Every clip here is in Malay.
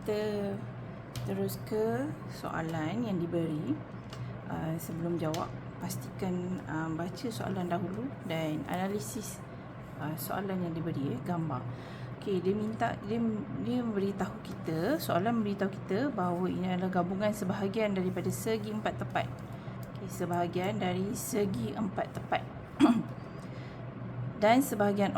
kita terus ke soalan yang diberi. Sebelum jawab, pastikan baca soalan dahulu dan analisis soalan yang diberi, gambar. Okey, dia memberitahu kita, soalan memberitahu kita bahawa ini adalah gabungan sebahagian daripada segi empat tepat. Okey, sebahagian dari segi empat tepat. Dan sebahagian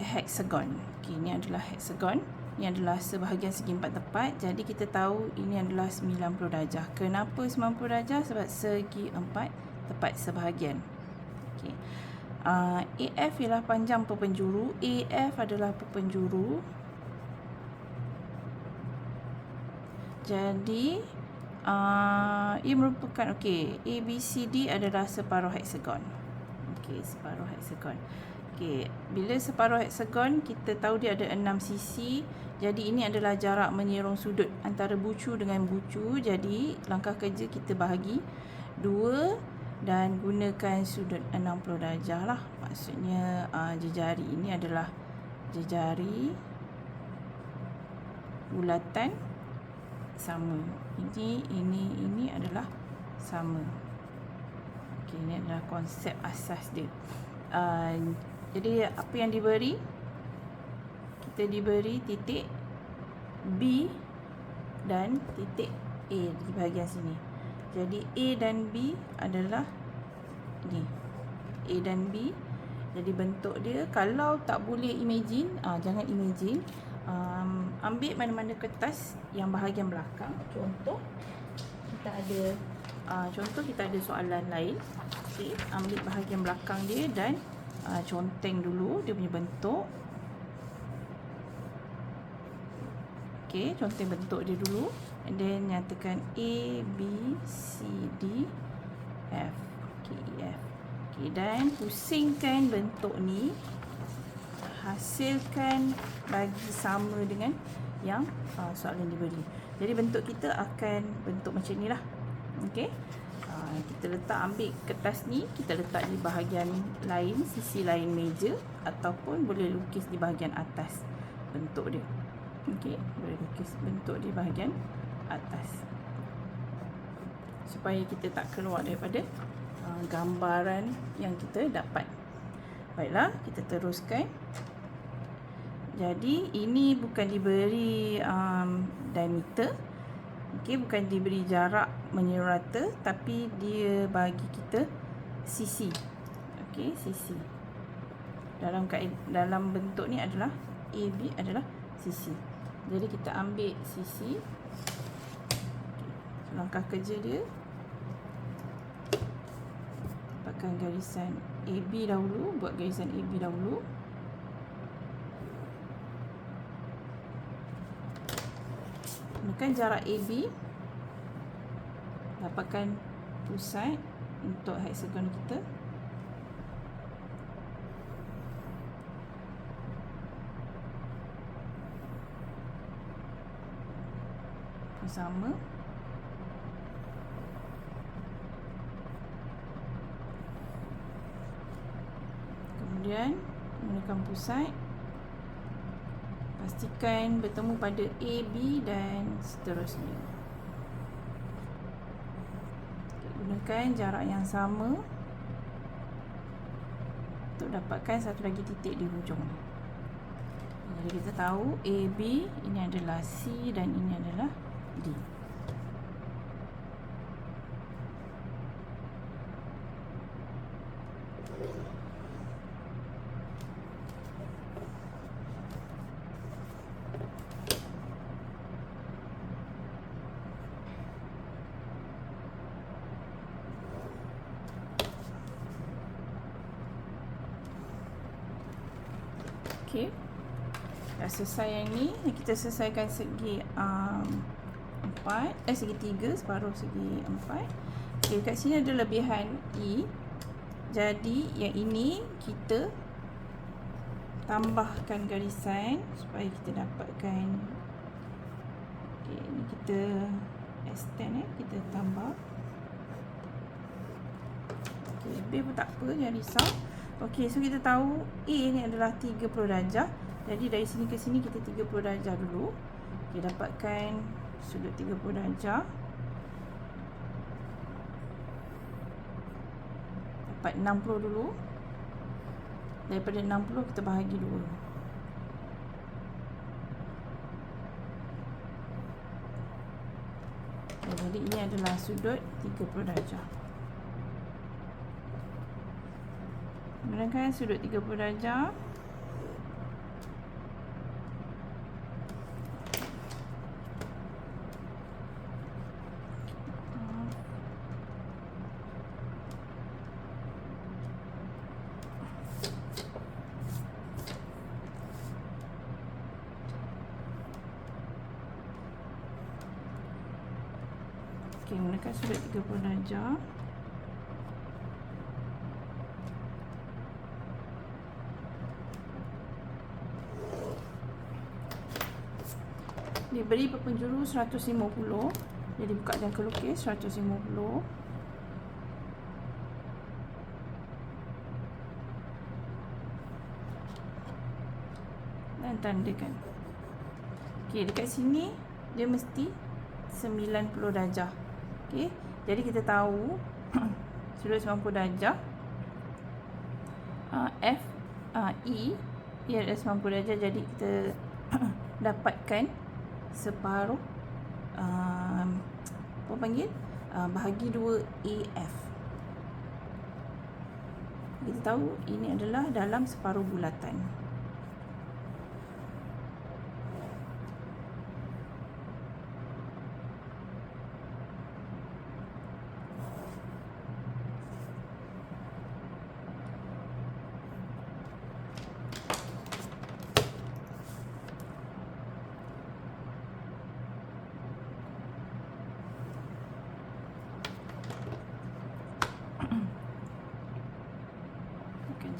heksagon. Okey, ini adalah heksagon. Ini adalah sebahagian segi empat tepat. Jadi kita tahu ini adalah 90 darjah. Kenapa 90 darjah? Sebab segi empat tepat sebahagian. Okey. AF ialah panjang perpenjuru. AF adalah perpenjuru. Jadi ia merupakan, okey, ABCD adalah separuh heksagon. Okey, separuh heksagon. Okey, bila separuh heksagon, kita tahu dia ada 6 sisi. Jadi ini adalah jarak menyerong sudut antara bucu dengan bucu. Jadi langkah kerja kita bahagi 2 dan gunakan sudut 60 darjah lah. Maksudnya jejari ini adalah jejari bulatan sama. Ini adalah sama. Okey, ini adalah konsep asas dia. Jadi apa yang diberi? Kita diberi titik B dan titik A di bahagian sini. Jadi A dan B adalah ni. A dan B. Jadi bentuk dia, kalau tak boleh imagine, jangan imagine. Ambil mana-mana kertas yang bahagian belakang. Contoh kita ada soalan lain. Okey, ambil bahagian belakang dia dan conteng dulu dia punya bentuk. Okey, conteng bentuk dia dulu. And then nyatakan A, B, C, D, F. Okey, E, F. Okey, dan pusingkan bentuk ni. Hasilkan bagi sama dengan yang soalan diberi. Jadi bentuk kita akan bentuk macam ni lah. Okey. Kita ambil kertas ni, kita letak di bahagian lain, sisi lain meja, ataupun boleh lukis di bahagian atas bentuk dia. Okey, boleh lukis bentuk di bahagian atas supaya kita tak keluar daripada gambaran yang kita dapat. Baiklah, kita teruskan. Jadi ini bukan diberi diameter. Okey, bukan diberi jarak menyeluruh rata, tapi dia bagi kita sisi. Okey, sisi. Dalam bentuk ni adalah AB adalah sisi. Jadi kita ambil sisi. Okay. Langkah kerja dia, pakai garisan AB dahulu, buat garisan AB dahulu. Gunakan jarak AB, dapatkan pusat untuk heksagon kita. Sama. Kemudian gunakan pusat. Pastikan bertemu pada A, B dan seterusnya. Gunakan jarak yang sama untuk dapatkan satu lagi titik di hujung. Jadi kita tahu A, B ini adalah C dan ini adalah D. Okey. Dah selesai yang ni, kita selesaikan segi 4, segi 3, separuh segi 4. Okey, kat sini ada lebihan E. Jadi yang ini kita tambahkan garisan supaya kita dapatkan. Okey, ini kita extend, kita tambah. Okey, lebih pun tak apa, jangan risau. Okey, so kita tahu A ni adalah 30 darjah. Jadi dari sini ke sini kita 30 darjah dulu. Dia dapatkan sudut 30 darjah. Dapat 60 dulu. Daripada 60 kita bahagi 2. Jadi ini adalah sudut 30 darjah. Gunakan sudut 30 darjah. Okey, gunakan sudut 30 darjah. Diberi berpenjuru 150. Jadi buka dan kelukis 150. Dan tandakan. Okey, dekat sini dia mesti 90 darjah. Okey, jadi kita tahu sudut 90 darjah E adalah 90 darjah. Jadi kita dapatkan separuh apa panggil bahagi 2 AF. Kita tahu ini adalah dalam separuh bulatan.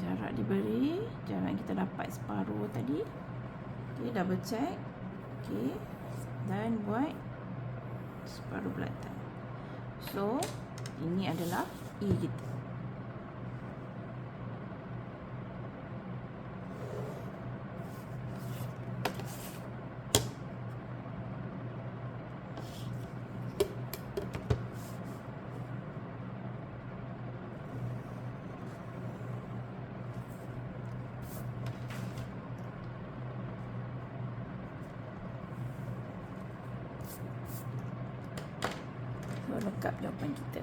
Jarak diberi, jarak kita dapat separuh tadi. Okey, double check. Okey, dan buat separuh bulatan. So, ini adalah E kita. Lengkap jawapan kita.